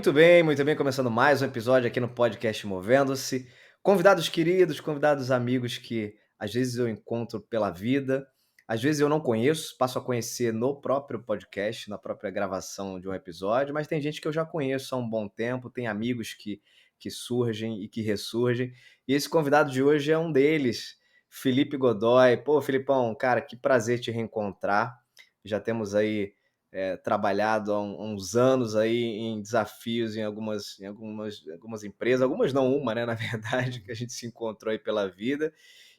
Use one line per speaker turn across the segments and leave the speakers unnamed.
muito bem, começando mais um episódio aqui no podcast Movendo-se. Convidados queridos, convidados amigos que às vezes eu encontro pela vida, às vezes eu não conheço, passo a conhecer no próprio podcast, na própria gravação de um episódio, mas tem gente que eu já conheço há um bom tempo, tem amigos que surgem e que ressurgem, e esse convidado de hoje é um deles, Felipe Godoy. Pô, Filipão, cara, que prazer te reencontrar. Já temos aí trabalhado há uns anos aí em desafios em algumas empresas, algumas não uma, né, na verdade, que a gente se encontrou aí pela vida.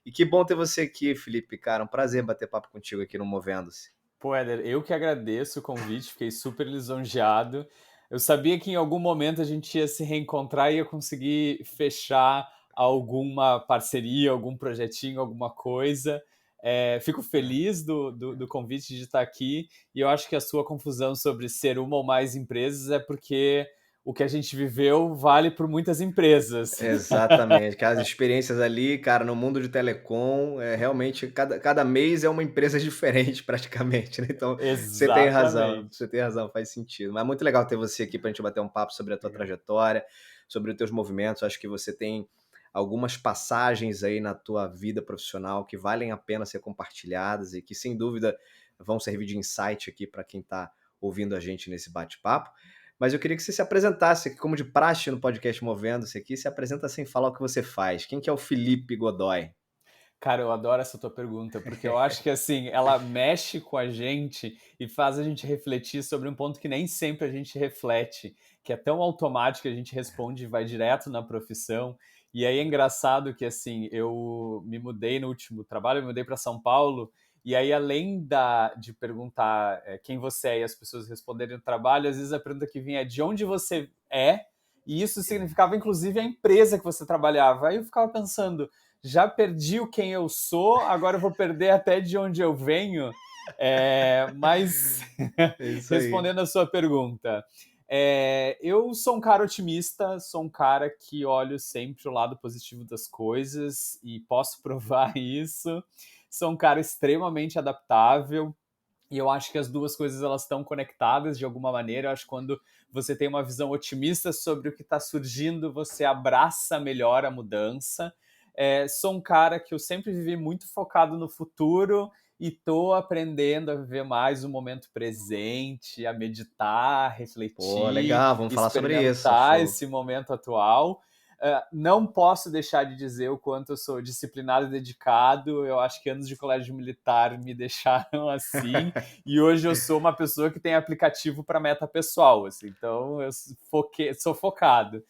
E que bom ter você aqui, Felipe, cara, um prazer bater papo contigo aqui no Movendo-se.
Pô, Éder, eu que agradeço o convite, fiquei super lisonjeado. Eu sabia que em algum momento a gente ia se reencontrar e ia conseguir fechar alguma parceria, algum projetinho, alguma coisa. Fico feliz do convite de estar aqui e eu acho que a sua confusão sobre ser uma ou mais empresas é porque o que a gente viveu vale por muitas empresas.
Exatamente, aquelas experiências ali, cara, no mundo de telecom, realmente cada mês é uma empresa diferente praticamente, né, então
Exatamente.
você tem razão, faz sentido. Mas é muito legal ter você aqui para a gente bater um papo sobre a tua
Legal.
trajetória, sobre os teus movimentos. Acho que você tem algumas passagens aí na tua vida profissional que valem a pena ser compartilhadas e que, sem dúvida, vão servir de insight aqui para quem está ouvindo a gente nesse bate-papo. Mas eu queria que você se apresentasse aqui, como de praxe no podcast Movendo-se aqui, se apresenta sem falar o que você faz. Quem que é o Felipe Godoy?
Cara, eu adoro essa tua pergunta, porque eu acho que assim, ela mexe com a gente e faz a gente refletir sobre um ponto que nem sempre a gente reflete, que é tão automático que a gente responde e vai direto na profissão. E aí é engraçado que assim, eu me mudei no último trabalho, eu me mudei para São Paulo, e aí além de perguntar quem você é e as pessoas responderem o trabalho, às vezes a pergunta que vinha é de onde você é, e isso significava inclusive a empresa que você trabalhava. Aí eu ficava pensando, já perdi o quem eu sou, agora eu vou perder até de onde eu venho. Mas,
É isso aí.
respondendo a sua pergunta, eu sou um cara otimista, sou um cara que olho sempre o lado positivo das coisas e posso provar isso. Sou um cara extremamente adaptável, e eu acho que as duas coisas elas estão conectadas de alguma maneira. Eu acho que quando você tem uma visão otimista sobre o que está surgindo, você abraça melhor a mudança. Sou um cara que eu sempre vivi muito focado no futuro e estou aprendendo a viver mais o momento presente, a meditar,
Pô,
refletir,
legal, vamos falar sobre isso,
experimentar
show.
esse momento atual. Não posso deixar de dizer o quanto eu sou disciplinado e dedicado. Eu acho que anos de colégio militar me deixaram assim, e hoje eu sou uma pessoa que tem aplicativo para meta pessoal, assim, então eu sou focado.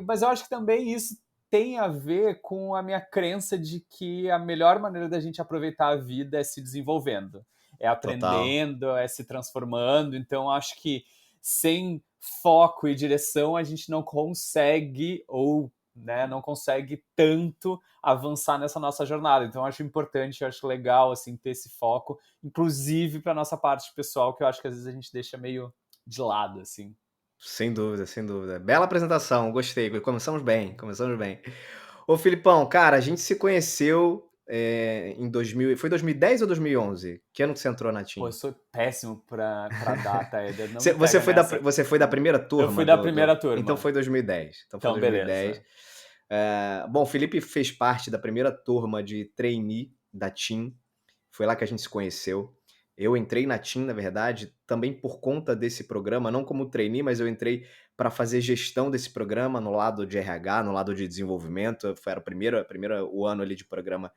Mas eu acho que também isso tem a ver com a minha crença de que a melhor maneira da gente aproveitar a vida é se desenvolvendo, é
Total.
aprendendo, é se transformando. Então acho que sem foco e direção a gente não consegue ou não consegue tanto avançar nessa nossa jornada. Então, eu acho importante, eu acho legal assim ter esse foco, inclusive para nossa parte pessoal, que eu acho que às vezes a gente deixa meio de lado, assim.
Sem dúvida, sem dúvida. Bela apresentação, gostei. Começamos bem, começamos bem. Ô, Filipão, cara, a gente se conheceu em 2000, foi 2010 ou 2011? Que ano que você entrou na
Pô, eu
TIM?
sou péssimo para data, Éder, não me
Você
pega
foi da,
nessa.
você foi da primeira
Eu
turma
fui da primeira
Então
turma.
foi 2010. Então foi
Então,
2010.
beleza.
Bom, o Felipe fez parte da primeira turma de trainee da TIM. Foi lá que a gente se conheceu. Eu entrei na TIM, na verdade, também por conta desse programa, não como trainee, mas eu entrei para fazer gestão desse programa no lado de RH, no lado de desenvolvimento. Era o ano ali de programa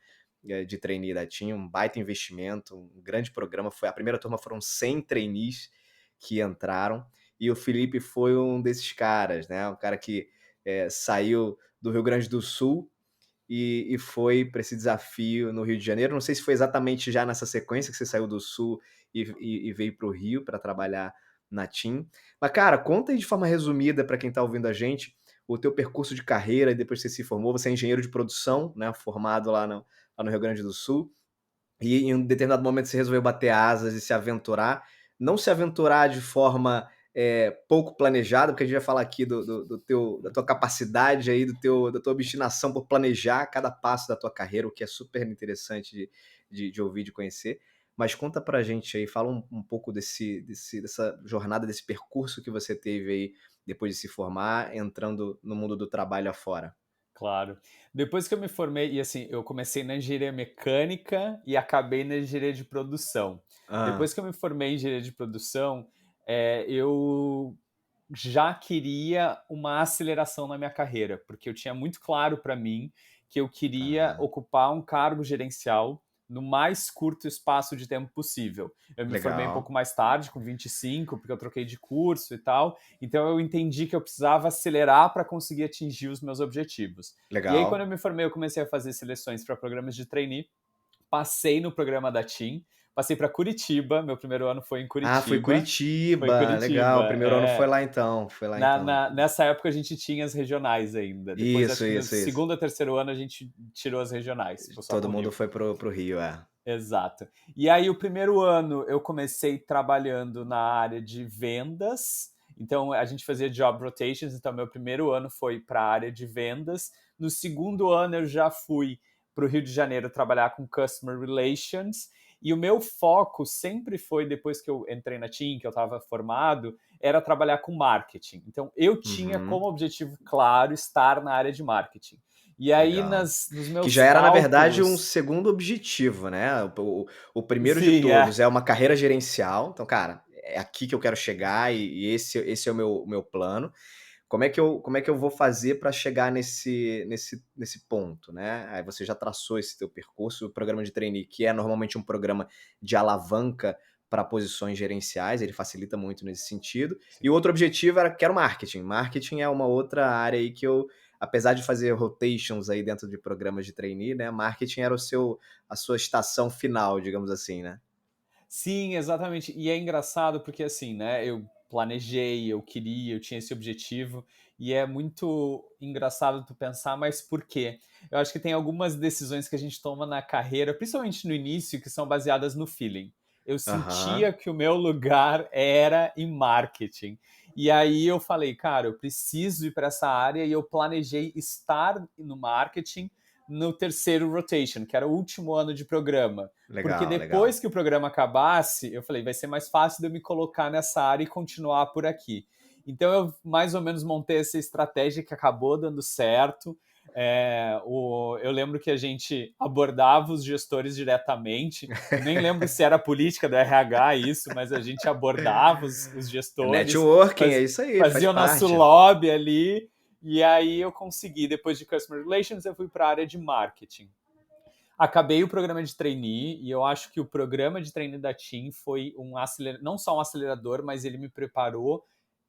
de trainee da TIM, um baita investimento, um grande programa. Foi a primeira turma, foram 100 trainees que entraram, e o Felipe foi um desses caras, né? Um cara que saiu do Rio Grande do Sul e foi para esse desafio no Rio de Janeiro. Não sei se foi exatamente já nessa sequência que você saiu do Sul e veio para o Rio para trabalhar na TIM. Mas, cara, conta aí de forma resumida para quem está ouvindo a gente o teu percurso de carreira e depois que você se formou. Você é engenheiro de produção, né? Formado lá no Rio Grande do Sul. E em um determinado momento você resolveu bater asas e se aventurar. Não se aventurar de forma pouco planejada, porque a gente vai falar aqui da tua capacidade aí, da tua obstinação por planejar cada passo da tua carreira, o que é super interessante de ouvir, de conhecer. Mas conta pra gente aí, fala um pouco dessa jornada, desse percurso que você teve aí depois de se formar, entrando no mundo do trabalho afora?
Claro. Depois que eu me formei e, assim, eu comecei na engenharia mecânica e acabei na engenharia de produção.
Hã.
Depois que eu me formei em engenharia de produção, eu já queria uma aceleração na minha carreira, porque eu tinha muito claro para mim que eu queria
Ah,
ocupar um cargo gerencial no mais curto espaço de tempo possível. Eu me formei um
legal,
pouco mais tarde, com 25, porque eu troquei de curso e tal, então eu entendi que eu precisava acelerar para conseguir atingir os meus objetivos. E aí, quando eu
legal.
me formei, eu comecei a fazer seleções para programas de trainee, passei no programa da TIM, passei para Curitiba, meu primeiro ano foi em
Ah, foi
Curitiba. Foi em
Curitiba, legal, o
Curitiba,
primeiro ano foi
é.
lá então, foi lá então.
Nessa época a gente tinha as regionais ainda. Depois, acho
Isso,
que no
isso, isso.
segundo ou terceiro ano, a gente tirou as regionais, ficou só
Todo
com o
mundo
Rio.
foi pro Rio, é.
Exato. E aí, o primeiro ano, eu comecei trabalhando na área de vendas. Então, a gente fazia job rotations. Então, meu primeiro ano foi para a área de vendas. No segundo ano, eu já fui para o Rio de Janeiro trabalhar com Customer Relations. E o meu foco sempre foi, depois que eu entrei na TIM, que eu estava formado, era trabalhar com marketing. Então, eu tinha
Uhum,
como objetivo claro estar na área de marketing. E aí,
legal.
nos
Que
meus
já era, na verdade, um
cálculos.
segundo objetivo, né, o primeiro de
Sim, é.
todos é uma carreira gerencial, então, cara, é aqui que eu quero chegar e esse é o meu plano. Como é que eu vou fazer para chegar nesse ponto, né. Aí você já traçou esse teu percurso, o programa de trainee, que é normalmente um programa de alavanca para posições gerenciais, ele facilita muito nesse sentido. E o outro objetivo era que era o marketing. Marketing é uma outra área aí que eu, apesar de fazer rotations aí dentro de programas de trainee, né, marketing era a sua estação final, digamos assim, né.
Sim, exatamente. E é engraçado porque, assim, né, eu planejei, eu queria, eu tinha esse objetivo, e é muito engraçado tu pensar, mas por quê? Eu acho que tem algumas decisões que a gente toma na carreira, principalmente no início, que são baseadas no feeling. Eu
Aham,
sentia que o meu lugar era em marketing. E aí eu falei, cara, eu preciso ir para essa área e eu planejei estar no marketing no terceiro rotation, que era o último ano de programa. Porque
legal, legal.
depois que o programa acabasse, eu falei, vai ser mais fácil de eu me colocar nessa área e continuar por aqui. Então eu mais ou menos montei essa estratégia que acabou dando certo. Eu lembro que a gente abordava os gestores diretamente. Eu nem lembro se era política do RH isso, mas a gente abordava os
É
gestores,
networking, é
faz,
isso aí, faz
fazia o nosso
parte.
lobby ali. E aí eu consegui, depois de Customer Relations, eu fui para a área de marketing. Acabei o programa de trainee e eu acho que o programa de trainee da TIM foi não só um acelerador, mas ele me preparou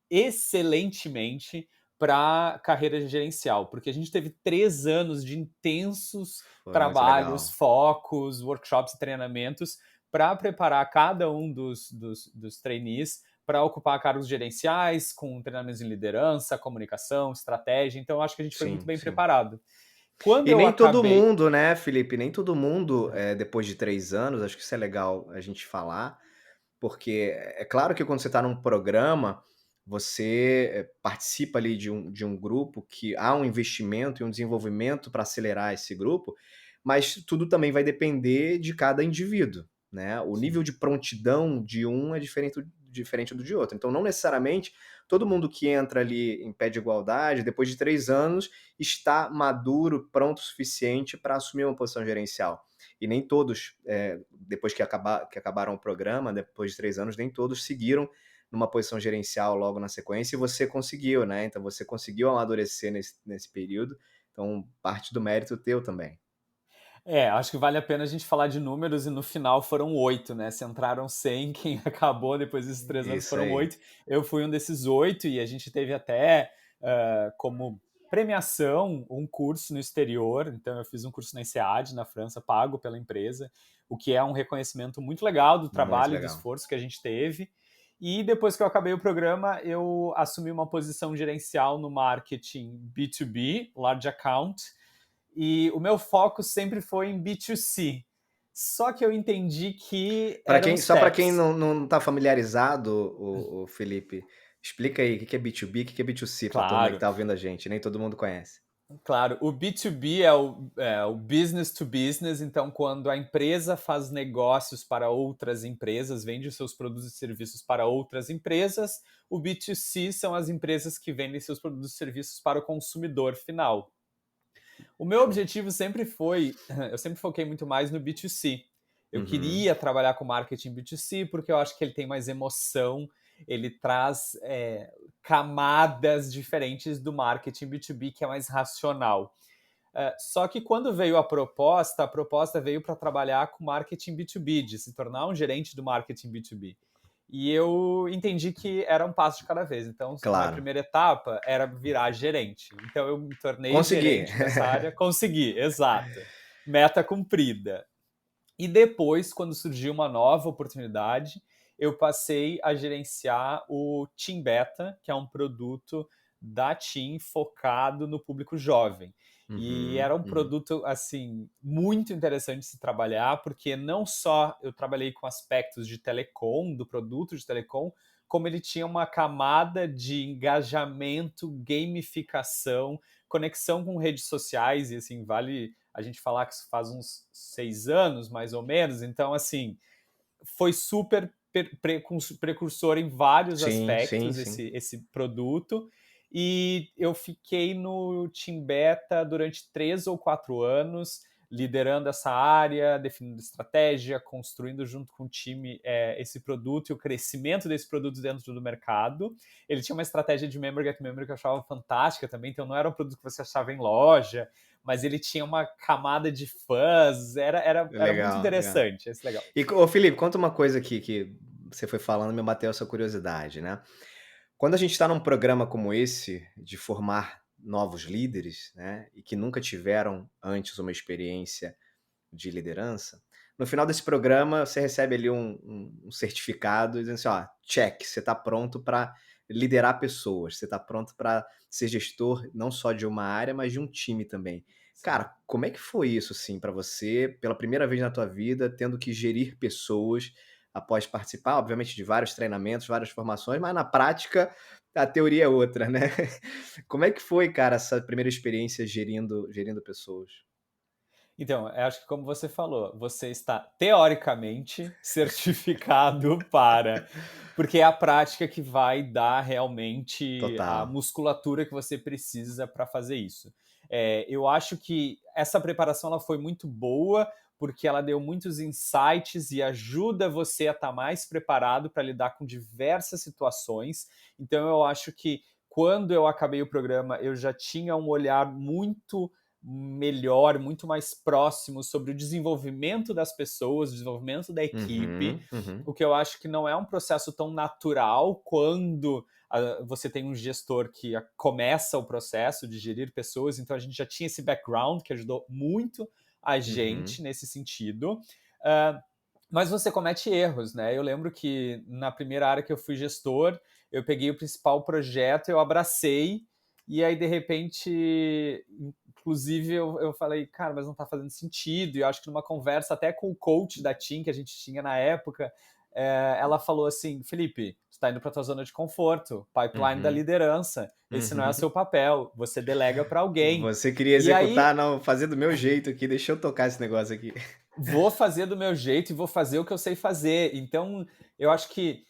excelentemente para a carreira gerencial, porque a gente teve 3 anos de intensos
Foi muito
trabalhos,
legal.
focos, workshops e treinamentos para preparar cada um dos trainees para ocupar cargos gerenciais, com treinamentos em liderança, comunicação, estratégia. Então, eu acho que a gente foi muito
Sim,
bem
sim.
preparado. Quando
E
eu
nem todo
acabei.
mundo, né, Felipe, nem todo mundo, depois de 3 anos, acho que isso é legal a gente falar, porque é claro que quando você está num programa, você, participa ali de um grupo que há um investimento e um desenvolvimento para acelerar esse grupo, mas tudo também vai depender de cada indivíduo, né. O nível
Sim.
de prontidão de um é diferente do de outro. Então não necessariamente todo mundo que entra ali em pé de igualdade, depois de 3 anos, está maduro, pronto o suficiente para assumir uma posição gerencial. E nem todos, depois que acabaram o programa, depois de 3 anos, nem todos seguiram numa posição gerencial logo na sequência e você conseguiu, né, então você conseguiu amadurecer nesse período, então parte do mérito teu também.
Acho que vale a pena a gente falar de números e no final foram 8, né? Se entraram 100, quem acabou depois desses 3 anos
Isso
foram
aí.
8. Eu fui um desses 8 e a gente teve até como premiação um curso no exterior. Então eu fiz um curso na INSEAD, na França, pago pela empresa, o que é um reconhecimento muito legal do
Muito
trabalho e do
legal.
esforço que a gente teve. E depois que eu acabei o programa, eu assumi uma posição gerencial no marketing B2B, Large Account, e o meu foco sempre foi em B2C. Só que eu entendi que
Pra
eram
quem Só para quem
steps.
não tá familiarizado, o Felipe, explica aí o que que é B2B, o que que é B2C, pra turma aí que
Claro.
tá ouvindo a gente, nem todo mundo conhece.
Claro, o B2B é o business to business, então quando a empresa faz negócios para outras empresas, vende os seus produtos e serviços para outras empresas, o B2C são as empresas que vendem seus produtos e serviços para o consumidor final. O meu
Show.
objetivo sempre foi, eu sempre foquei muito mais no B2C. Eu
Uhum.
queria trabalhar com marketing B2C porque eu acho que ele tem mais emoção, ele traz camadas diferentes do marketing B2B, que é mais racional. Só que quando veio a proposta veio para trabalhar com marketing B2B, de se tornar um gerente do marketing B2B. E eu entendi que era um passo de cada vez. Então, a minha
Claro.
primeira etapa era virar gerente. Então, eu me tornei
Consegui.
gerente dessa área, consegui, exato. Meta cumprida. E depois, quando surgiu uma nova oportunidade, eu passei a gerenciar o Team Beta, que é um produto da Team focado no público jovem. E
Uhum,
era um
uhum.
produto assim muito interessante de se trabalhar, porque não só eu trabalhei com aspectos de telecom, do produto de telecom, como ele tinha uma camada de engajamento, gamificação, conexão com redes sociais, e assim, vale a gente falar que isso faz uns 6 anos, mais ou menos. Então, assim, foi super precursor em vários
Sim, sim,
aspectos
sim.
esse produto. E eu fiquei no Team Beta durante 3 ou 4 anos, liderando essa área, definindo estratégia, construindo junto com o time esse produto e o crescimento desse produto dentro do mercado. Ele tinha uma estratégia de member get member que eu achava fantástica também, então não era um produto que você achava em loja, mas ele tinha uma camada de fãs, era muito
Legal, legal.
interessante, esse legal.
E, ô Felipe, conta uma coisa aqui que você foi falando, me bateu essa curiosidade, né? Quando a gente está num programa como esse, de formar novos líderes, né, e que nunca tiveram antes uma experiência de liderança, no final desse programa você recebe ali um certificado dizendo assim, ó, check, você está pronto para liderar pessoas, você está pronto para ser gestor não só de uma área, mas de um time também.
Sim.
Cara, como é que foi isso, assim, para você, pela primeira vez na tua vida, tendo que gerir pessoas após participar, obviamente, de vários treinamentos, várias formações, mas na prática a teoria é outra, né? Como é que foi, cara, essa primeira experiência gerindo pessoas?
Então, eu acho que como você falou, você está teoricamente certificado para, porque é a prática que vai dar realmente a
Total.
musculatura que você precisa para fazer isso. Eu acho que essa preparação ela foi muito boa, porque ela deu muitos insights e ajuda você a estar mais preparado para lidar com diversas situações. Então, eu acho que quando eu acabei o programa, eu já tinha um olhar muito melhor, muito mais próximo sobre o desenvolvimento das pessoas, o desenvolvimento da equipe,
Uhum, uhum.
o que eu acho que não é um processo tão natural quando você tem um gestor que começa o processo de gerir pessoas, então a gente já tinha esse background que ajudou muito a
Uhum.
gente nesse sentido. Uh, mas você comete erros, né? Eu lembro que na primeira área que eu fui gestor, eu peguei o principal projeto, eu abracei, e aí de repente, inclusive, eu falei, cara, mas não tá fazendo sentido. E eu acho que numa conversa até com o coach da Team que a gente tinha na época, ela falou assim: Felipe, você está indo para tua zona de conforto, pipeline da
Uhum.
liderança. Esse não é o
Uhum.
seu papel, você delega para alguém.
Você queria
E aí,
executar, não, fazer do meu jeito aqui, deixa eu tocar esse negócio aqui.
vou fazer do meu jeito e vou fazer o que eu sei fazer. Então, eu acho que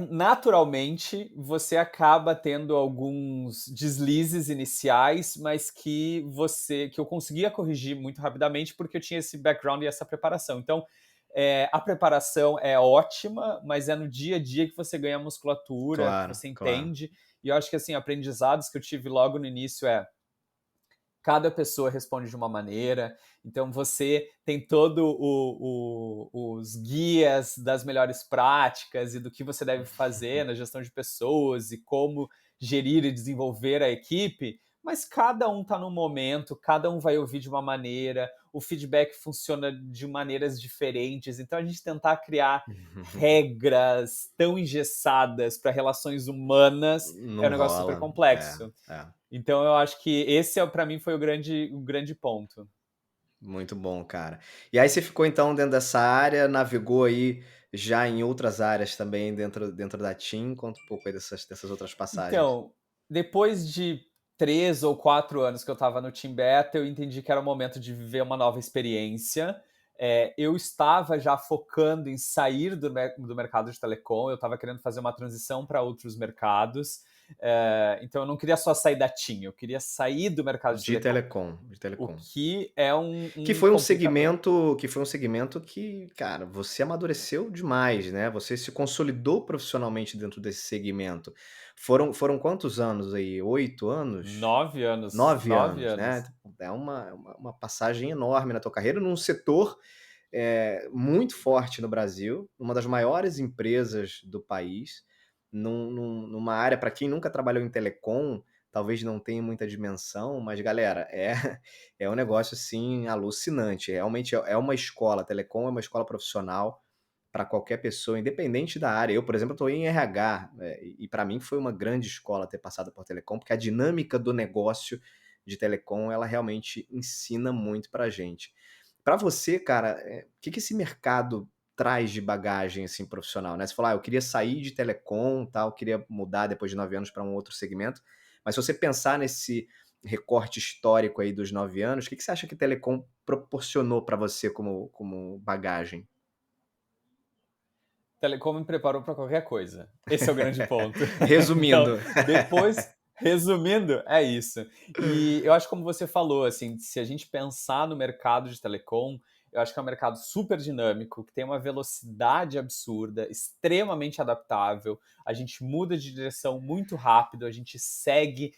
naturalmente você acaba tendo alguns deslizes iniciais, mas que eu conseguia corrigir muito rapidamente porque eu tinha esse background e essa preparação. Então, a preparação é ótima, mas é no dia a dia que você ganha musculatura, que
Claro,
você
claro.
entende. E eu acho que assim, aprendizados que eu tive logo no início cada pessoa responde de uma maneira, então você tem todo os guias das melhores práticas e do que você deve fazer na gestão de pessoas e como gerir e desenvolver a equipe, mas cada um está no momento, cada um vai ouvir de uma maneira, o feedback funciona de maneiras diferentes, então a gente tentar criar regras tão engessadas para relações humanas é um
Não
negócio super
rola.
complexo.
É.
Então eu acho que esse para mim foi o grande ponto.
Muito bom, cara. E aí você ficou então dentro dessa área, navegou aí já em outras áreas também dentro da TIM? Conta um pouco aí dessas outras passagens.
Então, depois de 3 ou 4 anos que eu estava no Team Beta, eu entendi que era o momento de viver uma nova experiência. Eu estava já focando em sair do mercado de telecom, eu estava querendo fazer uma transição para outros mercados. Então eu não queria só sair da TIM, eu queria sair do mercado de
De
telecom,
telecom, de
o
telecom.
que é
Que
um
foi um
complicador.
segmento que foi um segmento que, cara, você amadureceu demais, né, você se consolidou profissionalmente dentro desse segmento. Foram quantos anos aí? 8 anos?
9 anos,
9
9
anos, né,
anos.
é uma passagem enorme na tua carreira num setor, muito forte no Brasil, uma das maiores empresas do país, numa área para quem nunca trabalhou em telecom, talvez não tenha muita dimensão, mas galera, é um negócio, assim, alucinante, realmente é uma escola, telecom é uma escola profissional para qualquer pessoa, independente da área. Eu, por exemplo, estou em RH, e para mim foi uma grande escola ter passado por telecom, porque a dinâmica do negócio de telecom, ela realmente ensina muito pra gente. Para você, cara, o que que esse mercado traz de bagagem, assim, profissional, né? Você falou: "Ah, eu queria sair de telecom, tal, queria mudar depois de 9 anos para um outro segmento", mas se você pensar nesse recorte histórico aí dos 9 anos, o que que você acha que telecom proporcionou para você como bagagem?
Telecom me preparou para qualquer coisa. Esse é o grande ponto. Então,
Resumindo.
depois, resumindo, é isso. E eu acho como você falou, assim, se a gente pensar no mercado de telecom, eu acho que é um mercado super dinâmico, que tem uma velocidade absurda, extremamente adaptável. A gente muda de direção muito rápido, a gente segue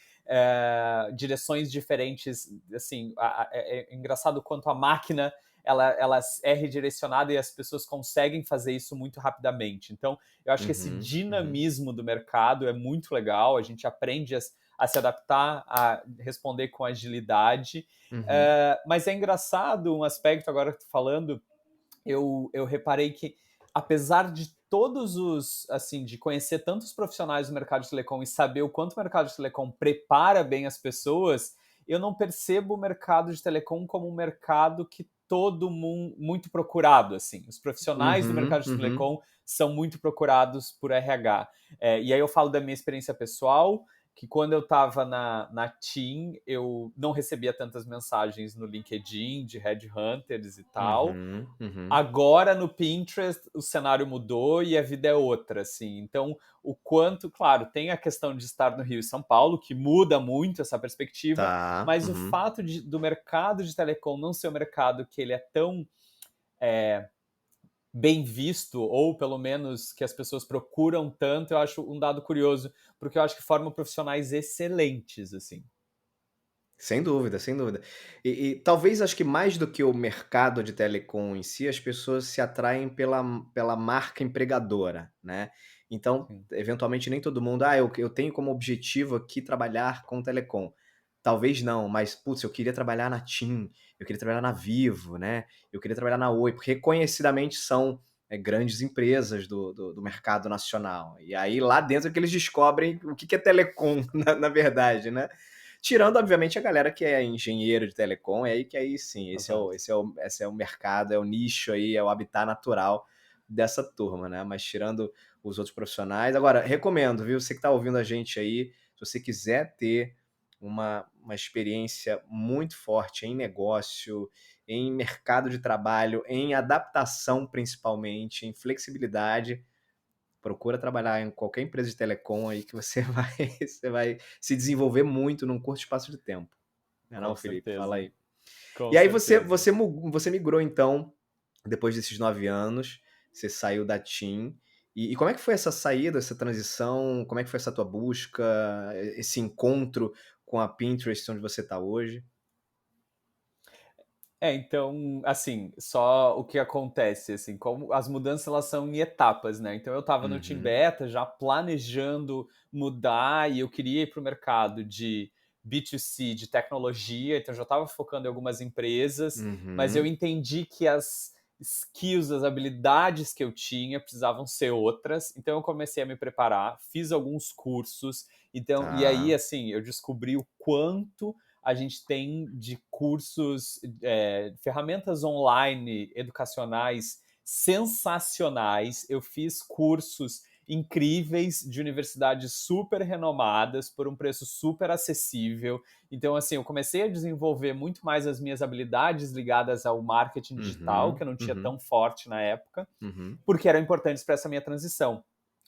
direções diferentes. Assim, é engraçado quanto a máquina ela é redirecionada e as pessoas conseguem fazer isso muito rapidamente. Então, eu acho que esse
Uhum, uhum,
dinamismo do mercado é muito legal, a gente aprende a se adaptar, a responder com agilidade.
uhum.
Mas é engraçado um aspecto, agora que tu falando, eu reparei que, apesar de todos os, assim, de conhecer tantos profissionais do mercado de telecom e saber o quanto o mercado de telecom prepara bem as pessoas, eu não percebo o mercado de telecom como um mercado que todo mundo muito procurado, assim. Os profissionais do
Uhum,
mercado de
uhum.
telecom são muito procurados por RH. E aí eu falo da minha experiência pessoal, que quando eu estava na TIM, eu não recebia tantas mensagens no LinkedIn de headhunters e tal.
Uhum, uhum.
Agora no Pinterest o cenário mudou e a vida é outra, assim. Então, o quanto, claro, tem a questão de estar no Rio e São Paulo, que muda muito essa perspectiva,
Tá,
mas o
uhum.
fato do mercado de telecom não ser um mercado que ele é tão bem visto, ou pelo menos que as pessoas procuram tanto, eu acho um dado curioso, porque eu acho que formam profissionais excelentes, assim.
Sem dúvida, sem dúvida. E talvez acho que mais do que o mercado de telecom em si, as pessoas se atraem pela marca empregadora, né. Então,
Sim,
eventualmente nem todo mundo: "Ah, eu tenho como objetivo aqui trabalhar com telecom". Talvez não, mas, putz, eu queria trabalhar na TIM, eu queria trabalhar na Vivo, né, eu queria trabalhar na Oi, porque reconhecidamente são, grandes empresas do mercado nacional. E aí lá dentro é que eles descobrem o que que é telecom na verdade, né. Tirando, obviamente, a galera que é engenheiro de telecom, é aí que aí sim,
exato.
esse é o mercado, é o nicho aí, é o habitat natural dessa turma, né, mas tirando os outros profissionais agora, recomendo, viu, você que está ouvindo a gente aí, se você quiser ter uma experiência muito forte em negócio, em mercado de trabalho, em adaptação principalmente, em flexibilidade, procura trabalhar em qualquer empresa de telecom aí que você você vai se desenvolver muito num curto espaço de tempo. Não é
Com
não, Felipe? Fala
certeza,
aí.
com
E aí
certeza.
você migrou então, depois desses 9 anos, você saiu da TIM, e como é que foi essa saída, essa transição, como é que foi essa tua busca, esse encontro com a Pinterest onde você está hoje?
Então, assim, só o que acontece, assim, como as mudanças elas são em etapas, né? Então eu estava no Team
Uhum,
Beta já planejando mudar e eu queria ir para o mercado de B2C, de tecnologia, então eu já estava focando em algumas empresas, mas eu
uhum,
entendi que as skills, as habilidades que eu tinha precisavam ser outras, então eu comecei a me preparar, fiz alguns cursos, então, e aí,
tá,
assim, eu descobri o quanto a gente tem de cursos, ferramentas online educacionais sensacionais. Eu fiz cursos incríveis de universidades super renomadas por um preço super acessível. Então, assim, eu comecei a desenvolver muito mais as minhas habilidades ligadas ao marketing digital, que
Uhum,
eu não tinha
uhum,
tão forte na época,
uhum,
porque eram importantes para essa minha transição.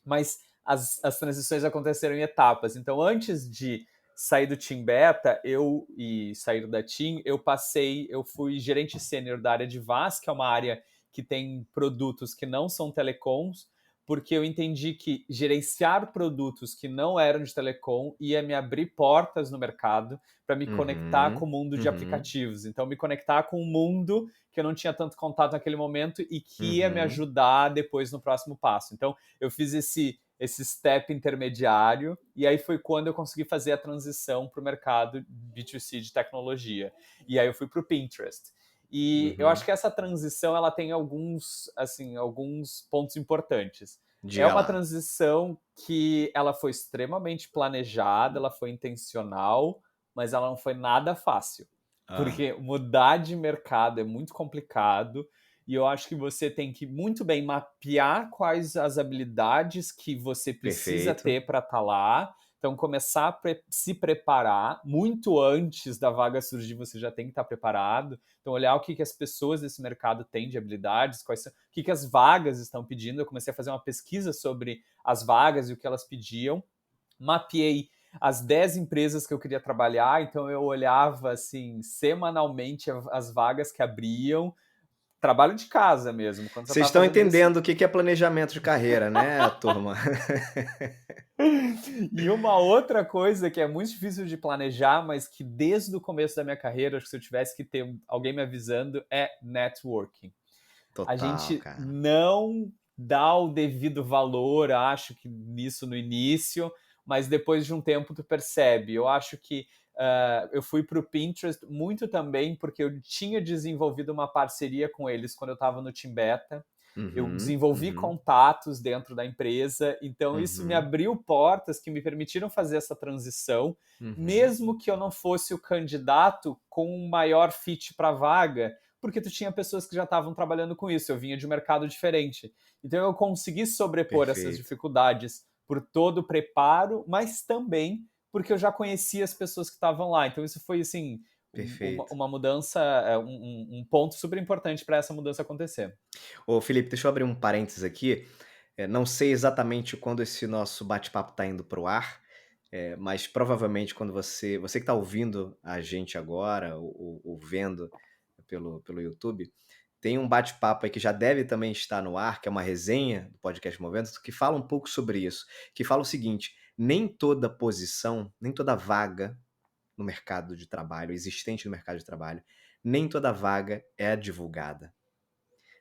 Mas as transições aconteceram em etapas. Então, antes de sair do Team Beta e sair da Team, eu fui gerente sênior da área de VAS, que é uma área que tem produtos que não são telecoms, porque eu entendi que gerenciar produtos que não eram de telecom ia me abrir portas no mercado para me conectar com
uhum,
o mundo de
uhum,
aplicativos. Então, me conectar com um mundo que eu não tinha tanto contato naquele momento e que ia me
uhum,
ajudar depois no próximo passo. Então, eu fiz esse step intermediário, e aí foi quando eu consegui fazer a transição para o mercado B2C de tecnologia. E aí eu fui para o Pinterest. E eu acho
uhum.
que essa transição ela tem alguns pontos importantes. É
Diga
uma
lá.
transição que ela foi extremamente planejada, ela foi intencional, mas ela não foi nada fácil.
Ah,
Porque mudar de mercado é muito complicado, e eu acho que você tem que muito bem mapear quais as habilidades que você precisa
perfeito.
ter para estar lá. Então, começar a se preparar muito antes da vaga surgir, você já tem que estar preparado. Então, olhar o que as pessoas desse mercado têm de habilidades, quais são, o que as vagas estão pedindo. Eu comecei a fazer uma pesquisa sobre as vagas e o que elas pediam. Mapeei as 10 empresas que eu queria trabalhar, então eu olhava assim semanalmente as vagas que abriam, trabalho de casa mesmo, quando você
Vocês
está
estão
fazendo isso.
entendendo o que que é planejamento de carreira, né, turma?
E uma outra coisa que é muito difícil de planejar, mas que desde o começo da minha carreira, acho que se eu tivesse que ter alguém me avisando, é networking. A
Total,
gente
cara.
não dá o devido valor, acho que nisso no início, mas depois de um tempo tu percebe. Eu acho que eu fui para o Pinterest muito também porque eu tinha desenvolvido uma parceria com eles quando eu estava no Team Beta. Eu
Uhum,
desenvolvi
uhum,
contatos dentro da empresa, então isso me
uhum,
abriu portas que me permitiram fazer essa transição,
uhum.
mesmo que eu não fosse o candidato com o maior fit para a vaga, porque tu tinha pessoas que já estavam trabalhando com isso, eu vinha de um mercado diferente. Então eu consegui sobrepor essas
Perfeito,
dificuldades por todo o preparo, mas também porque eu já conhecia as pessoas que estavam lá. Então isso foi assim
perfeito.
uma mudança, um ponto super importante para essa mudança acontecer.
Ô Felipe, deixa eu abrir um parênteses aqui. Não sei exatamente quando esse nosso bate-papo está indo para o ar, mas provavelmente quando você que está ouvindo a gente agora ou vendo pelo YouTube, tem um bate-papo aí que já deve também estar no ar, que é uma resenha do podcast Moventos, que fala um pouco sobre isso, que fala o seguinte: nem toda posição, nem toda vaga no mercado de trabalho, existente no mercado de trabalho, nem toda vaga é divulgada.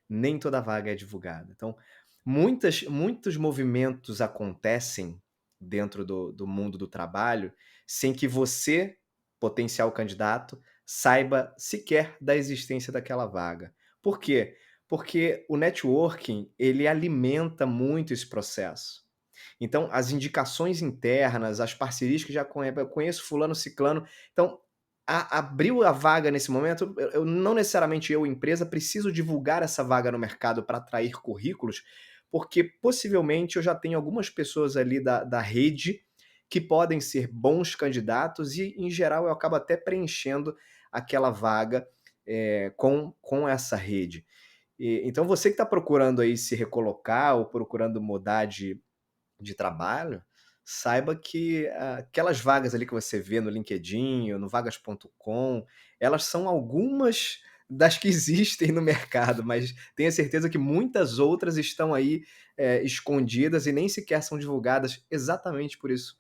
Nem toda vaga é divulgada. Então, muitos movimentos acontecem dentro do mundo do trabalho sem que você, potencial candidato, saiba sequer da existência daquela vaga. Por quê? Porque o networking, ele alimenta muito esse processo. Então, as indicações internas, as parcerias que já eu conheço fulano, ciclano. Então, abriu a vaga nesse momento, eu não necessariamente eu, empresa, preciso divulgar essa vaga no mercado para atrair currículos, porque possivelmente eu já tenho algumas pessoas ali da rede que podem ser bons candidatos e, em geral, eu acabo até preenchendo aquela vaga com essa rede. Então, você que está procurando aí se recolocar ou procurando mudar de trabalho, saiba que aquelas vagas ali que você vê no LinkedIn ou no vagas.com, elas são algumas das que existem no mercado, mas tenha certeza que muitas outras estão aí escondidas e nem sequer são divulgadas exatamente por isso,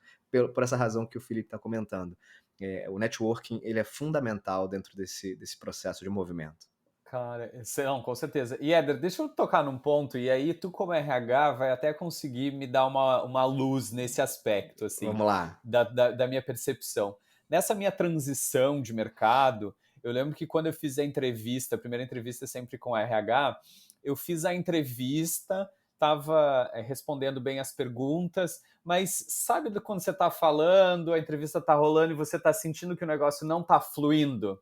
por essa razão que o Felipe está comentando. O networking ele é fundamental dentro desse processo de movimento.
Cara, não, com certeza. E Éder, deixa eu tocar num ponto, e aí tu, como RH, vai até conseguir me dar uma luz nesse aspecto, assim,
Vamos lá.
da minha percepção. Nessa minha transição de mercado, eu lembro que quando eu fiz a entrevista, a primeira entrevista é sempre com RH, eu fiz a entrevista, estava respondendo bem as perguntas, mas sabe quando você está falando, a entrevista está rolando e você está sentindo que o negócio não está fluindo?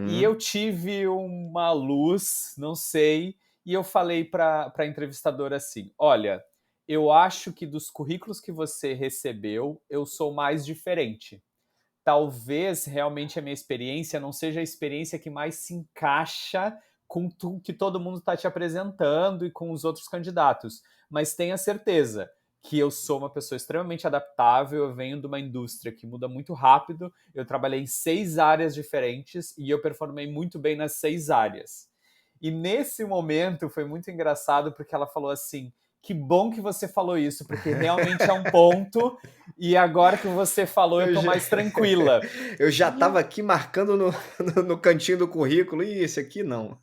E
Uhum.
eu tive uma luz, não sei, e eu falei para a entrevistadora assim: olha, eu acho que dos currículos que você recebeu, eu sou mais diferente. Talvez realmente a minha experiência não seja a experiência que mais se encaixa com o que todo mundo está te apresentando e com os outros candidatos, mas tenha certeza que eu sou uma pessoa extremamente adaptável, eu venho de uma indústria que muda muito rápido, eu trabalhei em 6 áreas diferentes e eu performei muito bem nas 6 áreas. E nesse momento foi muito engraçado porque ela falou assim: "Que bom que você falou isso, porque realmente é um ponto, e agora que você falou eu
Eu
tô
já
mais tranquila".
eu já
E
estava aqui marcando no no cantinho do currículo: "Ih, esse aqui não".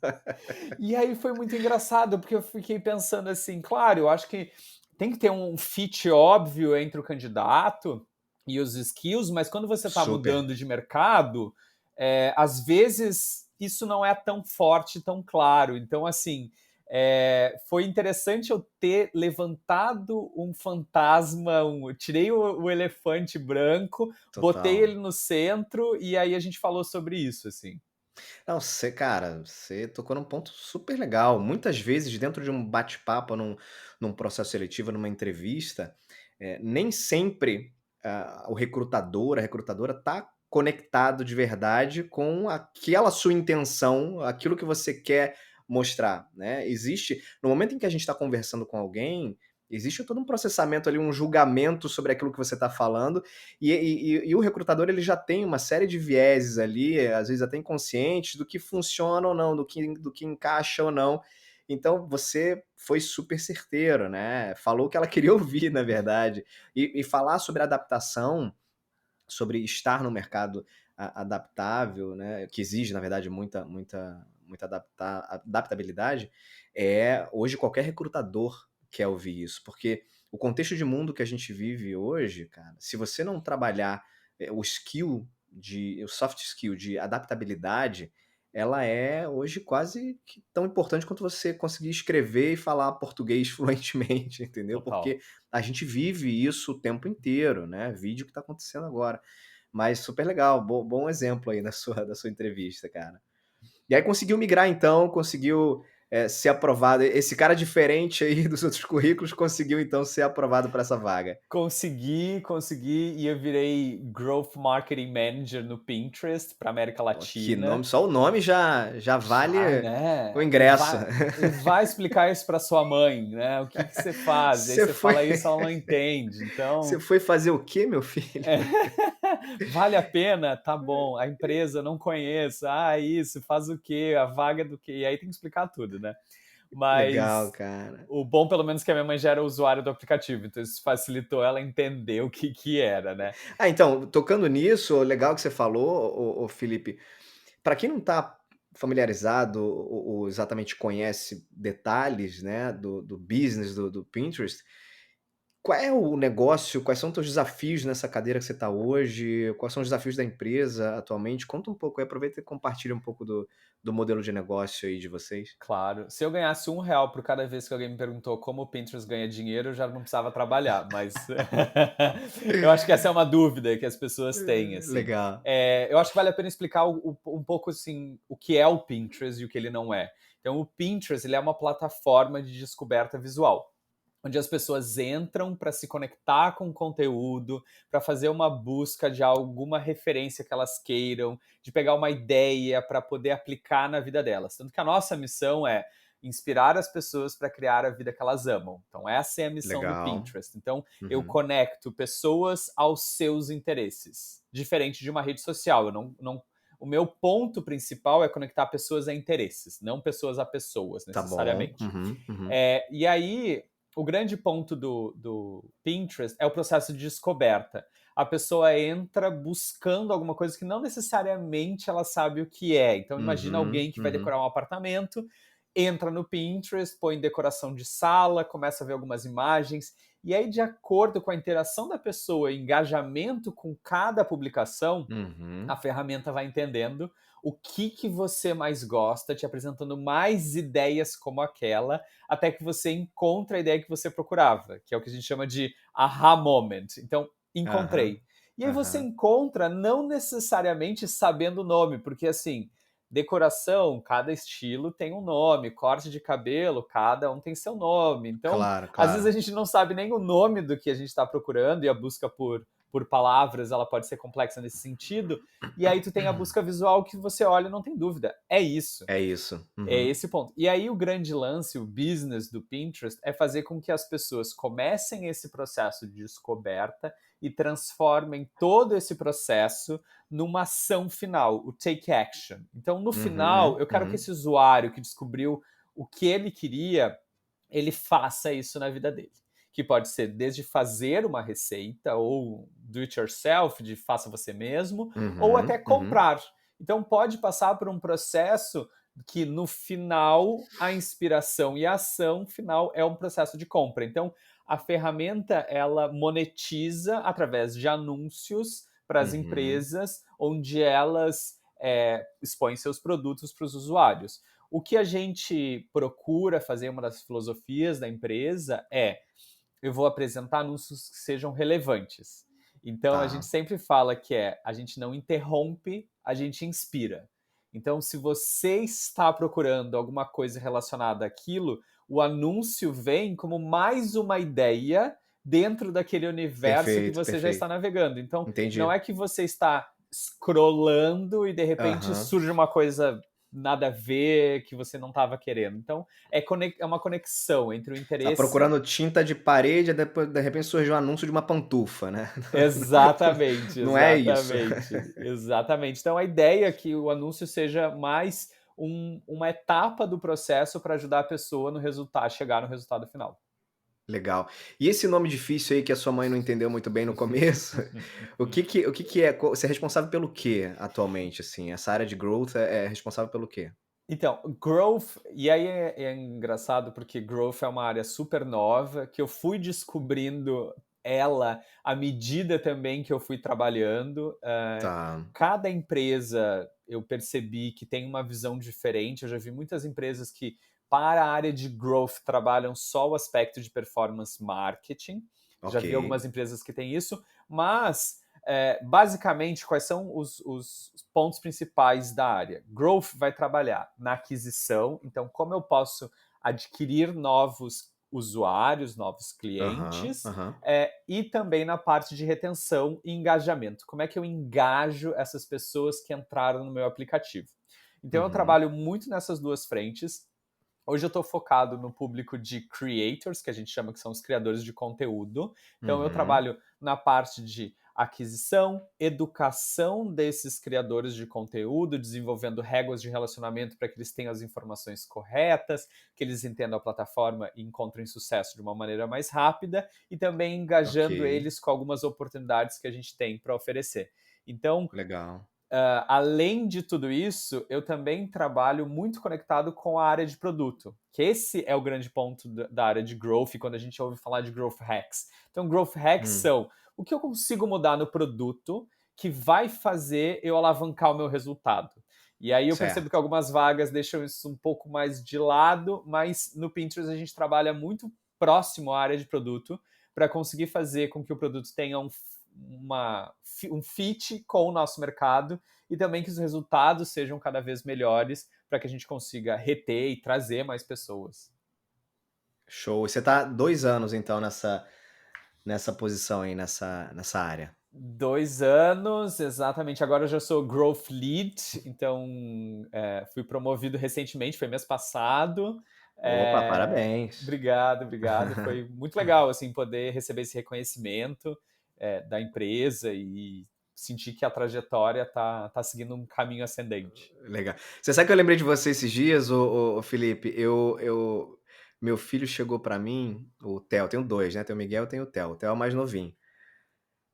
e aí foi muito engraçado, porque eu fiquei pensando assim, claro, eu acho que tem que ter um fit óbvio entre o candidato e os skills, mas quando você está
Super.
mudando de mercado, às vezes isso não é tão forte, tão claro. Então, assim, foi interessante eu ter levantado um fantasma, eu tirei o elefante branco, botei
Total.
ele no centro e aí a gente falou sobre isso, assim.
Não, você tocou num ponto super legal. Muitas vezes dentro de um bate-papo, num processo seletivo, numa entrevista, nem sempre, o recrutador, a recrutadora tá conectado de verdade com aquela sua intenção, aquilo que você quer mostrar, né. Existe no momento em que a gente está conversando com alguém, existe todo um processamento ali, um julgamento sobre aquilo que você está falando, e o recrutador ele já tem uma série de vieses ali, às vezes até inconscientes, do que funciona ou não, do que encaixa ou não. Então você foi super certeiro, né? Falou o que ela queria ouvir, na verdade. E falar sobre adaptação, sobre estar no mercado adaptável, né? Que exige, na verdade, muita adaptabilidade, hoje qualquer recrutador quer ouvir isso, porque o contexto de mundo que a gente vive hoje, cara, se você não trabalhar o soft skill de adaptabilidade, ela é hoje quase que tão importante quanto você conseguir escrever e falar português fluentemente, entendeu?
Total.
Porque a gente vive isso o tempo inteiro, né? Vídeo que está acontecendo agora. Mas super legal, bom exemplo aí da sua entrevista, cara. E aí conseguiu migrar então, conseguiu, ser aprovado. Esse cara diferente aí dos outros currículos conseguiu então ser aprovado para essa vaga.
Consegui e eu virei Growth Marketing Manager no Pinterest para América
Pô, que
Latina.
nome, só o nome já vale
Já,
o
né?
ingresso.
E vai explicar isso para sua mãe, né? O que que você faz? E aí
Você
você
foi
fala isso, ela não entende.
você
Então,
foi fazer o quê, meu filho?
é, vale a pena? Tá bom. A empresa não conheço. Ah, isso, faz o quê? A vaga do quê? E aí tem que explicar tudo, né?
Legal,
Mas
cara.
o bom, pelo menos, é que a minha mãe já era usuária do aplicativo, então isso facilitou ela entender o que que era, né?
Então, tocando nisso, legal que você falou, ô Felipe, para quem não está familiarizado ou exatamente conhece detalhes, né, do business do Pinterest, qual é o negócio, quais são os teus desafios nessa cadeira que você está hoje, quais são os desafios da empresa atualmente? Conta um pouco aí, aproveita e compartilha um pouco do modelo de negócio aí de vocês.
Claro. Se eu ganhasse R$ 1 por cada vez que alguém me perguntou como o Pinterest ganha dinheiro, eu já não precisava trabalhar, mas eu acho que essa é uma dúvida que as pessoas têm, assim.
Legal.
Eu acho que vale a pena explicar um pouco, assim, o que é o Pinterest e o que ele não é. Então, o Pinterest, ele é uma plataforma de descoberta visual, onde as pessoas entram para se conectar com o conteúdo, para fazer uma busca de alguma referência que elas queiram, de pegar uma ideia para poder aplicar na vida delas. Tanto que a nossa missão é inspirar as pessoas para criar a vida que elas amam. Então, essa é a missão do
Legal.
Pinterest. Então, eu
Uhum.
conecto pessoas aos seus interesses, diferente de uma rede social. Eu o meu ponto principal é conectar pessoas a interesses, não pessoas a pessoas,
Tá bom.
necessariamente.
Uhum, uhum.
E aí, o grande ponto do Pinterest é o processo de descoberta. A pessoa entra buscando alguma coisa que não necessariamente ela sabe o que é. Então, imagina
Uhum,
alguém que vai
uhum.
decorar um apartamento, entra no Pinterest, põe decoração de sala, começa a ver algumas imagens, e aí, de acordo com a interação da pessoa, engajamento com cada publicação, a
Uhum.
ferramenta vai entendendo o que você mais gosta, te apresentando mais ideias como aquela, até que você encontra a ideia que você procurava, que é o que a gente chama de aha moment. Então,
Aham,
encontrei. E aí você
aham.
encontra não necessariamente sabendo o nome, porque assim, Decoração, cada estilo tem um nome, corte de cabelo, cada um tem seu nome. Então,
Claro,
às vezes a
claro.
gente não sabe nem o nome do que a gente está procurando e a busca por palavras, ela pode ser complexa nesse sentido. E aí tu tem a busca visual que você olha e não tem dúvida. É isso.
É isso.
É
Uhum.
esse o ponto. E aí o grande lance, o business do Pinterest, é fazer com que as pessoas comecem esse processo de descoberta e transformem todo esse processo numa ação final, o take action. Então, no final,
Uhum,
eu quero que
uhum.
esse usuário que descobriu o que ele queria, ele faça isso na vida dele. Que pode ser desde fazer uma receita, ou do it yourself, de faça você mesmo, ou até
Uhum, uhum.
comprar. Então, pode passar por um processo que no final a inspiração e a ação final é um processo de compra. Então, a ferramenta ela monetiza através de anúncios para as
Uhum.
empresas, onde elas expõem seus produtos para os usuários. O que a gente procura fazer, uma das filosofias da empresa é: eu vou apresentar anúncios que sejam relevantes. Então a gente
Tá.
sempre fala que a gente não interrompe, a gente inspira. Então, se você está procurando alguma coisa relacionada àquilo, o anúncio vem como mais uma ideia dentro daquele universo que
Perfeito,
você já está
perfeito.
navegando. Então, não
Entendi.
é que você está scrollando e de repente
Aham.
surge uma coisa nada a ver que você não estava querendo. Então, é uma conexão entre o
Tá
interesse.
procurando tinta de parede, aí depois de repente surge um anúncio de uma pantufa, né.
Exatamente,
Não é isso.
exatamente, exatamente. Então a ideia é que o anúncio seja mais uma etapa do processo para ajudar a pessoa no resultado, a chegar no resultado final.
Legal. E esse nome difícil aí que a sua mãe não entendeu muito bem no começo, o que que é? Você é responsável pelo quê atualmente, assim? Essa área de growth é responsável pelo quê?
Então, growth, e aí é engraçado porque growth é uma área super nova, que eu fui descobrindo ela à medida também que eu fui trabalhando.
Tá.
Cada empresa eu percebi que tem uma visão diferente. Eu já vi muitas empresas que, para a área de growth, trabalham só o aspecto de performance marketing. Já
Ok.
vi algumas empresas que têm isso, mas basicamente, quais são os pontos principais da área? Growth vai trabalhar na aquisição, então, como eu posso adquirir novos usuários, novos
Aham,
clientes,
aham.
e também na parte de retenção e engajamento. Como é que eu engajo essas pessoas que entraram no meu aplicativo? Então, eu
Uhum,
trabalho muito nessas duas frentes. Hoje eu estou focado no público de creators, que a gente chama que são os criadores de conteúdo. Então eu
uhum.
trabalho na parte de aquisição, educação desses criadores de conteúdo, desenvolvendo regras de relacionamento para que eles tenham as informações corretas, que eles entendam a plataforma e encontrem sucesso de uma maneira mais rápida, e também
Ok,
engajando eles com algumas oportunidades que a gente tem para oferecer. Então,
legal.
além de tudo isso, eu também trabalho muito conectado com a área de produto, que esse é o grande ponto da área de growth, quando a gente ouve falar de growth hacks. Então, growth hacks
Hum,
são o que eu consigo mudar no produto que vai fazer eu alavancar o meu resultado. E aí eu percebo que
certo.
algumas vagas deixam isso um pouco mais de lado, mas no Pinterest a gente trabalha muito próximo à área de produto para conseguir fazer com que o produto tenha um fit com o nosso mercado e também que os resultados sejam cada vez melhores para que a gente consiga reter e trazer mais pessoas.
Show. E você tá 2 anos então nessa posição aí, nessa área?
2 anos, exatamente. Agora eu já sou Growth Lead, então fui promovido recentemente, foi mês passado.
Opa,
É,
parabéns.
obrigado, obrigado. Foi muito legal assim poder receber esse reconhecimento da empresa e sentir que a trajetória tá seguindo um caminho ascendente.
Legal. Você sabe que eu lembrei de você esses dias, ô Felipe? Meu filho chegou pra mim, o Theo, eu tenho 2, né, tem o Miguel e tem o Theo é o mais novinho.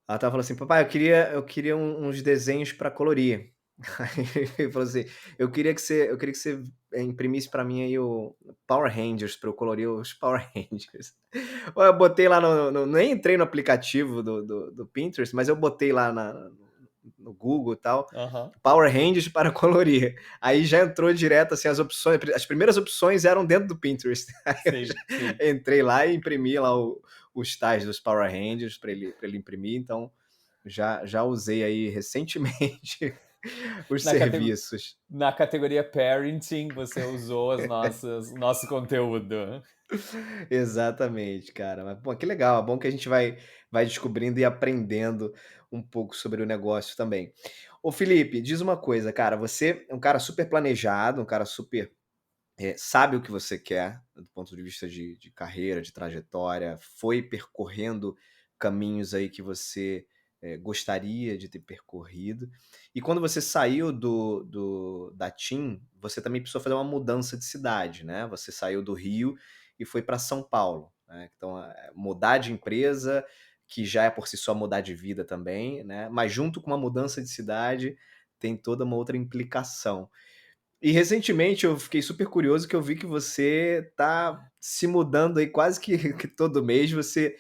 Ela estava falando assim: "Papai, eu queria uns desenhos pra colorir". Aí ele falou assim: "Eu queria que você imprimisse pra mim aí o Power Rangers pra eu colorir os Power Rangers". Ó, eu botei lá nem entrei no aplicativo do Pinterest, mas eu botei lá no Google e tal,
Aham.
Power Rangers para colorir. Aí já entrou direto, assim, as primeiras opções eram dentro do Pinterest. Aí eu já
Sim, sim.
entrei lá e imprimi lá os tais dos Power Rangers para ele imprimir, então já usei aí recentemente os
Na, catego-
serviços.
na categoria parenting, você usou o nosso conteúdo.
Exatamente, cara. Mas, pô, que legal. É bom que a gente vai descobrindo e aprendendo um pouco sobre o negócio também. Ô Felipe, diz uma coisa, cara, você é um cara super planejado, um cara super sabe o que você quer, do ponto de vista de carreira, de trajetória, foi percorrendo caminhos aí que você gostaria de ter percorrido. E quando você saiu da TIM, você também precisou fazer uma mudança de cidade, né? Você saiu do Rio e foi para São Paulo, né? Então, mudar de empresa, que já é por si só mudar de vida também, né? Mas junto com uma mudança de cidade, tem toda uma outra implicação. E recentemente eu fiquei super curioso que eu vi que você tá se mudando aí quase que que todo mês você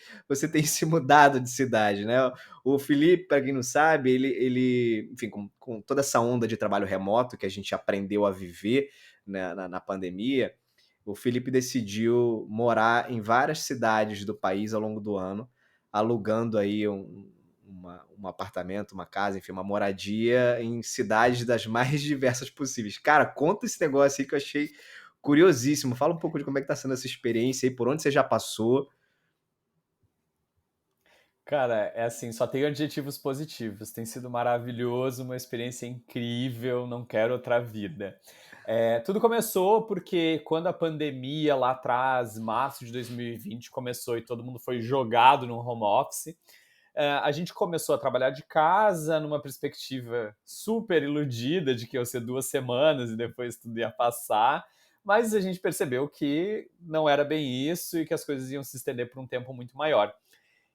tem se mudado de cidade, né. O Felipe, para quem não sabe, ele enfim, com toda essa onda de trabalho remoto que a gente aprendeu a viver, né, na pandemia, o Felipe decidiu morar em várias cidades do país ao longo do ano, alugando aí um apartamento, uma casa, enfim, uma moradia em cidades das mais diversas possíveis. Cara, conta esse negócio aí que eu achei curiosíssimo. Fala um pouco de como é que tá sendo essa experiência aí, por onde você já passou.
Cara, é assim, só tenho adjetivos positivos. Tem sido maravilhoso, uma experiência incrível, não quero outra vida. Tudo começou porque quando a pandemia lá atrás, março de 2020, começou e todo mundo foi jogado no home office, a gente começou a trabalhar de casa numa perspectiva super iludida de que ia ser 2 semanas e depois tudo ia passar, mas a gente percebeu que não era bem isso e que as coisas iam se estender por um tempo muito maior.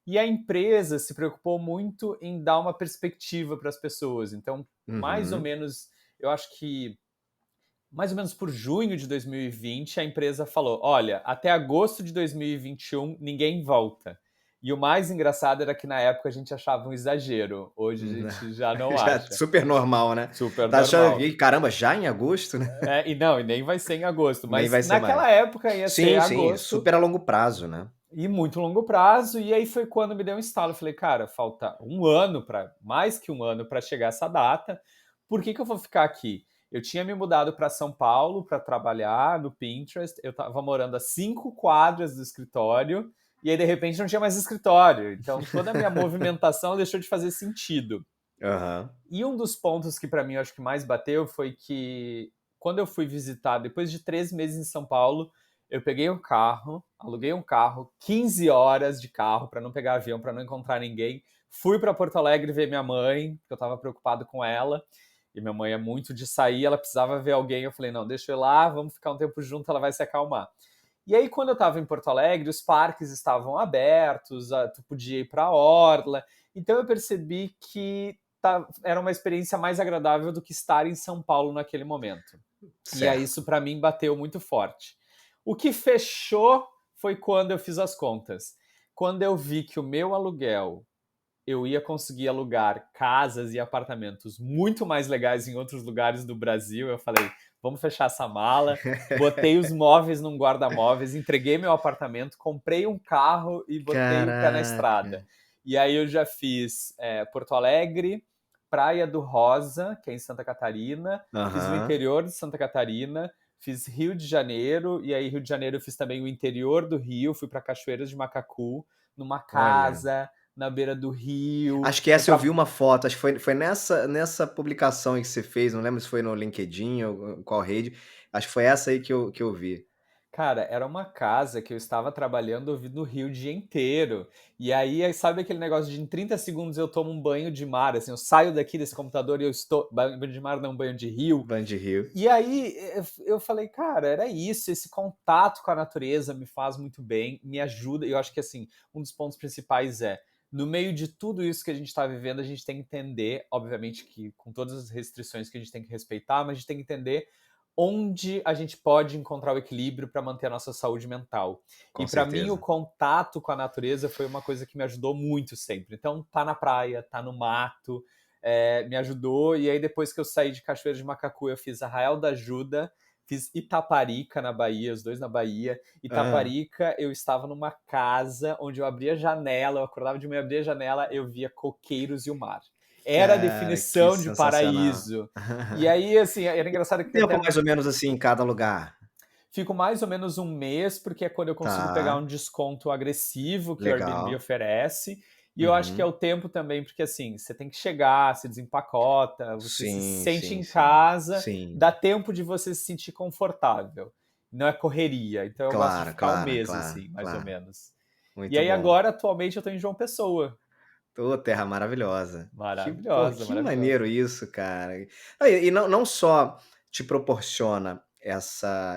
E a empresa se preocupou muito em dar uma perspectiva para as pessoas. Então, mais ou
Uhum.
menos, eu acho que mais ou menos por junho de 2020, a empresa falou: olha, até agosto de 2021 ninguém volta. E o mais engraçado era que na época a gente achava um exagero, hoje a gente já não
Já
acha.
super normal, né.
Super
Tá achando
normal.
que caramba, já em agosto, né?
E não, e nem vai ser em agosto,
Nem
mas
vai ser mais.
naquela época ia ser
Sim, sim,
agosto
super a longo prazo, né.
e muito longo prazo, e aí foi quando me deu um estalo. Eu falei, cara, falta um ano para mais que um ano para chegar essa data. Por que eu vou ficar aqui? Eu tinha me mudado para São Paulo para trabalhar no Pinterest. Eu estava morando a 5 quadras do escritório e aí de repente não tinha mais escritório. Então toda a minha movimentação deixou de fazer sentido.
Aham.
E um dos pontos que para mim eu acho que mais bateu foi que quando eu fui visitar, depois de 3 meses em São Paulo, eu peguei um carro, aluguei um carro, 15 horas de carro para não pegar avião, para não encontrar ninguém. Fui para Porto Alegre ver minha mãe, porque eu estava preocupado com ela. E minha mãe é muito de sair, ela precisava ver alguém. Eu falei, não, deixa eu ir lá, vamos ficar um tempo junto, ela vai se acalmar. E aí, quando eu estava em Porto Alegre, os parques estavam abertos, tu podia ir para a orla. Então eu percebi que era uma experiência mais agradável do que estar em São Paulo naquele momento. E aí
Certo.
isso para mim bateu muito forte. O que fechou foi quando eu fiz as contas. Quando eu vi que o meu aluguel eu ia conseguir alugar casas e apartamentos muito mais legais em outros lugares do Brasil, eu falei, vamos fechar essa mala. Botei os móveis num guarda-móveis, entreguei meu apartamento, comprei um carro e botei o pé na
Caraca.
estrada. E aí eu já fiz Porto Alegre, Praia do Rosa, que é em Santa Catarina, fiz o
Aham.
interior de Santa Catarina, fiz Rio de Janeiro, e aí Rio de Janeiro eu fiz também o interior do Rio, fui para Cachoeiras de Macacu, numa
Olha.
casa na beira do rio.
Acho que essa eu vi uma foto, acho que foi nessa publicação aí que você fez, não lembro se foi no LinkedIn ou qual rede, acho que foi essa aí que eu vi.
Cara, era uma casa que eu estava trabalhando ouvindo o rio o dia inteiro. E aí, sabe aquele negócio de em 30 segundos eu tomo um banho de mar, assim, eu saio daqui desse computador e eu estou. Banho de mar não, banho de rio.
Band Rio.
E aí eu falei, cara, era isso, esse contato com a natureza me faz muito bem, me ajuda. E eu acho que assim, um dos pontos principais é, no meio de tudo isso que a gente está vivendo, a gente tem que entender, obviamente que com todas as restrições que a gente tem que respeitar, mas a gente tem que entender onde a gente pode encontrar o equilíbrio para manter a nossa saúde mental. E
Com
para mim o
certeza.
contato com a natureza foi uma coisa que me ajudou muito sempre. Então tá na praia, tá no mato, me ajudou. E aí, depois que eu saí de Cachoeira de Macacu, eu fiz Arraial da Ajuda, fiz Itaparica na Bahia, os dois na Bahia.
Hã.
Itaparica, eu estava numa casa onde eu abria a janela, eu acordava de manhã, abria a janela, eu via coqueiros e o mar. era a
Ah, que
definição de
sensacional.
paraíso. E aí, assim, era engraçado
Quanto
que tem
tempo
até
mais ou menos, assim, em cada lugar?
fico mais ou menos um mês, porque é quando eu consigo pegar
Tá,
um desconto agressivo que o Airbnb
legal.
oferece, e eu acho que é
Uhum.
o tempo também, porque, assim, você tem que chegar, se desempacota, você se
Sim,
sente
sim,
em
sim.
casa,
Sim.
dá tempo de você se sentir confortável, não é correria. Então eu gosto de
Claro,
ficar um
claro,
mês,
claro,
assim, mais ou
claro.
menos. E
Muito
aí
bom.
agora, atualmente, eu tô em João Pessoa.
Ô, terra maravilhosa.
Maravilhosa,
Que
maravilhosa.
maneiro isso, cara. E não só te proporciona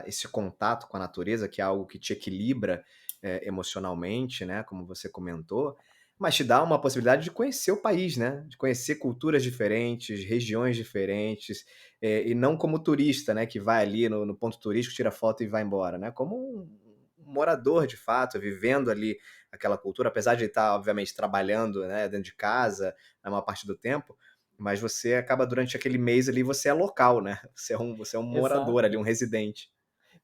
esse contato com a natureza, que é algo que te equilibra, emocionalmente, né, como você comentou, mas te dá uma possibilidade de conhecer o país, né, de conhecer culturas diferentes, regiões diferentes, e não como turista, né, que vai ali no ponto turístico, tira foto e vai embora, né, como um morador de fato, vivendo ali aquela cultura, apesar de estar, obviamente, trabalhando, né, dentro de casa, a maior parte do tempo, mas você acaba durante aquele mês ali, você é local, né? Você é um morador ali,
Exato.
um residente.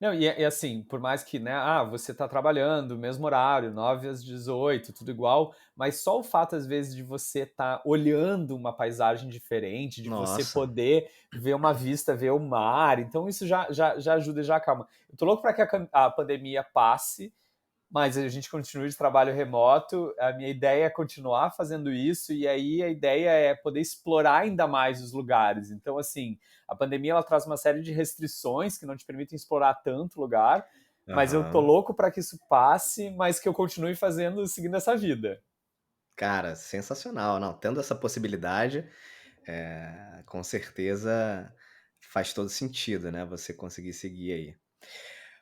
Não, e assim, por mais que, né, você tá trabalhando, mesmo horário, 9 às 18, tudo igual, mas só o fato, às vezes, de você estar olhando uma paisagem diferente, de você
Nossa,
poder ver uma vista, ver o mar, então isso já ajuda e já acalma. Eu tô louco para que a pandemia passe, mas a gente continua de trabalho remoto. A minha ideia é continuar fazendo isso, e aí a ideia é poder explorar ainda mais os lugares. Então, assim, a pandemia ela traz uma série de restrições que não te permitem explorar tanto lugar, mas eu tô
aham.
louco para que isso passe, mas que eu continue fazendo, seguindo essa vida.
Cara, sensacional. Não, tendo essa possibilidade, com certeza faz todo sentido, né, você conseguir seguir aí.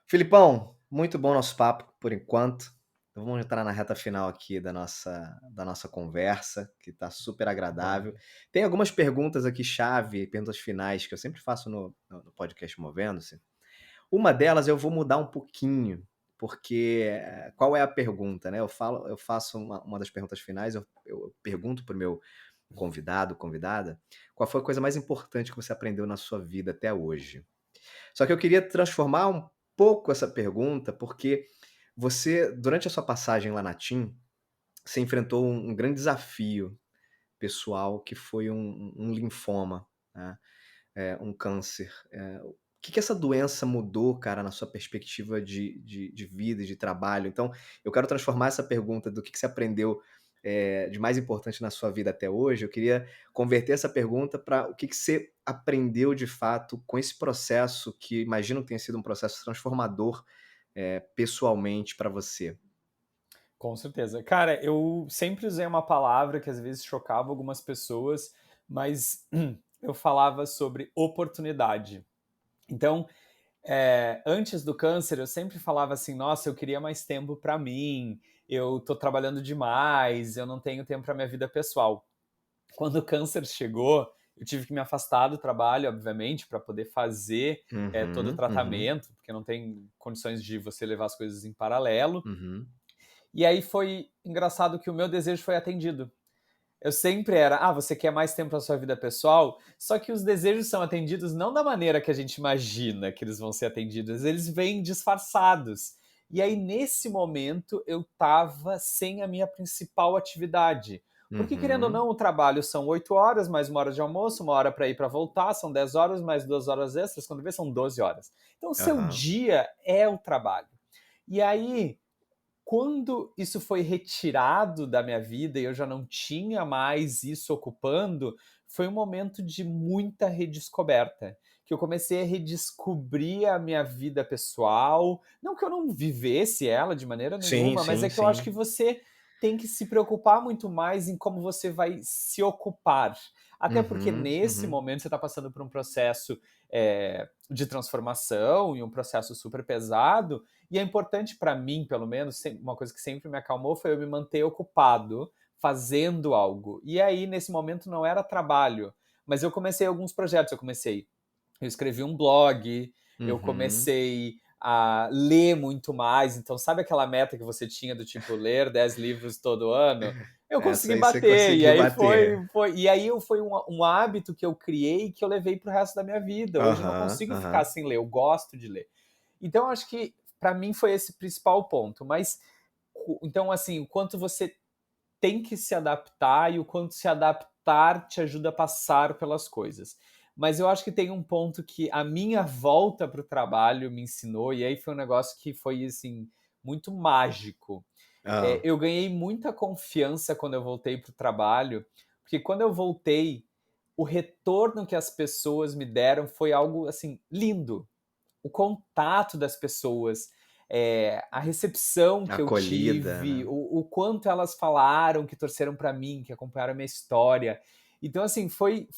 Filipão, muito bom nosso papo por enquanto. Vamos entrar na reta final aqui da nossa conversa, que está super agradável.
Bora.
Tem algumas perguntas aqui chave, perguntas finais, que eu sempre faço no podcast Movendo-se. Uma delas eu vou mudar um pouquinho, porque qual é a pergunta, né? Eu faço uma das perguntas finais, eu pergunto para o meu convidado, convidada, qual foi a coisa mais importante que você aprendeu na sua vida até hoje? Só que eu queria transformar um pouco essa pergunta, porque você, durante a sua passagem lá na TIM, você enfrentou um grande desafio pessoal que foi um linfoma, né, um câncer. O que essa doença mudou, cara, na sua perspectiva de vida e de trabalho? Então, eu quero transformar essa pergunta do que você aprendeu, de mais importante na sua vida até hoje, eu queria converter essa pergunta para o que você aprendeu de fato com esse processo que imagino que tenha sido um processo transformador, pessoalmente para você.
Com certeza. Cara, eu sempre usei uma palavra que às vezes chocava algumas pessoas, mas eu falava sobre oportunidade. Então, antes do câncer, eu sempre falava assim: nossa, eu queria mais tempo para mim, eu tô trabalhando demais, eu não tenho tempo para minha vida pessoal. Quando o câncer chegou, eu tive que me afastar do trabalho, obviamente, para poder fazer todo o
Uhum, uhum,
tratamento, porque não tem condições de você levar as coisas em paralelo.
uhum.
E aí foi engraçado que o meu desejo foi atendido. Eu sempre era, você quer mais tempo para sua vida pessoal? Só que os desejos são atendidos não da maneira que a gente imagina que eles vão ser atendidos, eles vêm disfarçados. E aí, nesse momento, eu estava sem a minha principal atividade. Porque, querendo ou
Uhum.
não, o trabalho são 8 horas, mais uma hora de almoço, uma hora para ir para voltar, são 10 horas, mais 2 horas extras, quando vê, são 12 horas. Então, o seu
Aham.
dia é o trabalho. E aí, quando isso foi retirado da minha vida e eu já não tinha mais isso ocupando, foi um momento de muita redescoberta, que eu comecei a redescobrir a minha vida pessoal, não que eu não vivesse ela de maneira
Sim,
nenhuma, mas
sim,
é que eu acho
sim.
que você tem que se preocupar muito mais em como você vai se ocupar. Até porque
Uhum,
nesse
uhum.
momento você está passando por um processo de transformação e um processo super pesado, e é importante para mim, pelo menos, uma coisa que sempre me acalmou foi eu me manter ocupado fazendo algo. E aí, nesse momento, não era trabalho, mas eu comecei alguns projetos. Eu escrevi um blog, eu
Uhum.
comecei a ler muito mais. Então, sabe aquela meta que você tinha do tipo ler 10 livros todo ano? Eu
Essa
consegui
aí você
bater, e
conseguiu
aí
bater.
foi um hábito que eu criei que eu levei para o resto da minha vida. Hoje eu não
Aham,
consigo ficar
aham.
sem ler, eu gosto de ler. Então, acho que para mim foi esse principal ponto. Mas, então, assim, o quanto você tem que se adaptar e o quanto se adaptar voltar te ajuda a passar pelas coisas. Mas eu acho que tem um ponto que a minha volta para o trabalho me ensinou, e aí foi um negócio que foi, assim, muito mágico.
Hã.
Eu ganhei muita confiança quando eu voltei para o trabalho, porque quando eu voltei, o retorno que as pessoas me deram foi algo, assim, lindo. O contato das pessoas, a recepção que eu
Acolhida,
tive,
né.
o quanto elas falaram que torceram para mim, que acompanharam a minha história. Então, assim, foi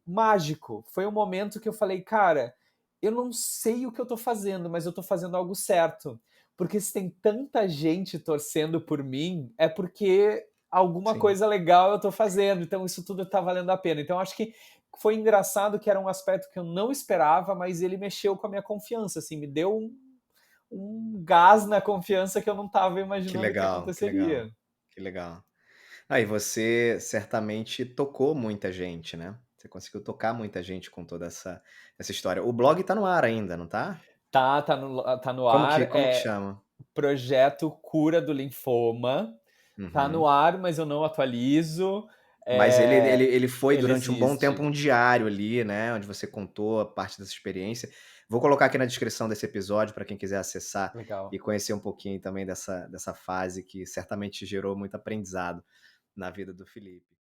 mágico. Foi um momento que eu falei: "Cara, eu não sei o que eu tô fazendo, mas eu tô fazendo algo certo. Porque se tem tanta gente torcendo por mim, é porque alguma
Sim.
coisa legal eu tô fazendo, então isso tudo tá valendo a pena". Então acho que foi engraçado que era um aspecto que eu não esperava, mas ele mexeu com a minha confiança, assim, me deu um gás na confiança que eu não estava
Que
imaginando que
legal, que legal,
aconteceria.
que legal. Ah, e você certamente tocou muita gente, né. Você conseguiu tocar muita gente com toda essa história. O blog tá no ar ainda, não tá?
Tá no
Como
ar,
que como que chama?
projeto Cura do Linfoma, tá no
Uhum.
ar, mas eu não atualizo,
Mas ele foi
ele
durante um bom tempo
existe.
um diário ali, né, onde você contou a parte dessa experiência. Vou colocar aqui na descrição desse episódio para quem quiser acessar
Legal.
e conhecer um pouquinho também dessa fase que certamente gerou muito aprendizado na vida do Felipe.